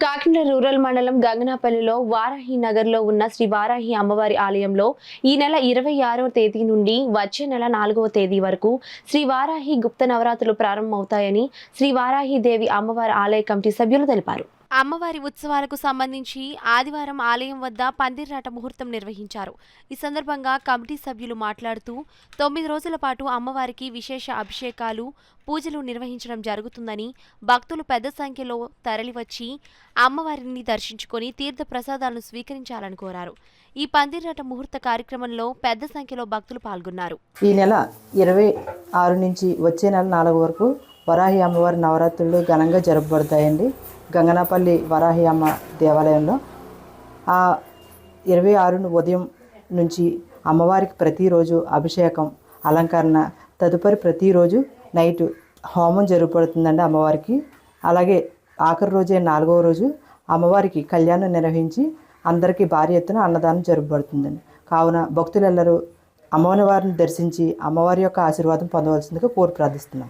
Kakinada rural మండలం గంగనాపల్లిలో వారాహి నగర్లో ఉన్న శ్రీ వారాహి అమ్మవారి ఆలయంలో ఈ నెల 26వ తేదీ నుండి వచ్చే నెల 4వ తేదీ వరకు శ్రీ వారాహి గుప్త నవరాత్రులు ప్రారంభమవుతాయని శ్రీ వారాహి దేవి అమ్మవారి ఆలయ కమిటీ సభ్యులు తెలిపారు. అమ్మవారి ఉత్సవాలకు సంబంధించి ఆదివారం ఆలయం వద్ద పందిర్రాట ముహూర్తం నిర్వహించారు. ఈ సందర్భంగా కమిటీ సభ్యులు మాట్లాడుతూ 9 రోజుల పాటు అమ్మవారికి విశేష అభిషేకాలు, పూజలు నిర్వహించడం జరుగుతుందని, భక్తులు పెద్ద సంఖ్యలో తరలివచ్చి అమ్మవారిని దర్శించుకొని తీర్థ ప్రసాదాలను స్వీకరించాలని కోరారు. ఈ పందిర్రాట ముహూర్త కార్యక్రమంలో పెద్ద సంఖ్యలో భక్తులు పాల్గొన్నారు. ఈ నెల 26 నుంచి వచ్చే నెల 4 వరకు వరాహి అమ్మవారి నవరాత్రులు ఘనంగా జరపబడతాయండి. గంగనాపల్లి వరాహి అమ్మ దేవాలయంలో 26 ఉదయం నుంచి అమ్మవారికి ప్రతిరోజు అభిషేకం, అలంకరణ, తదుపరి ప్రతిరోజు నైట్ హోమం జరగబడుతుందండి అమ్మవారికి. అలాగే ఆఖరి రోజే 4వ రోజు అమ్మవారికి కళ్యాణం నిర్వహించి అందరికీ భారీ ఎత్తున అన్నదానం జరగబడుతుందండి. కావున భక్తులెల్లరూ అమ్మవారిని దర్శించి అమ్మవారి యొక్క ఆశీర్వాదం పొందవలసిందిగా కోరి ప్రార్థిస్తున్నాం.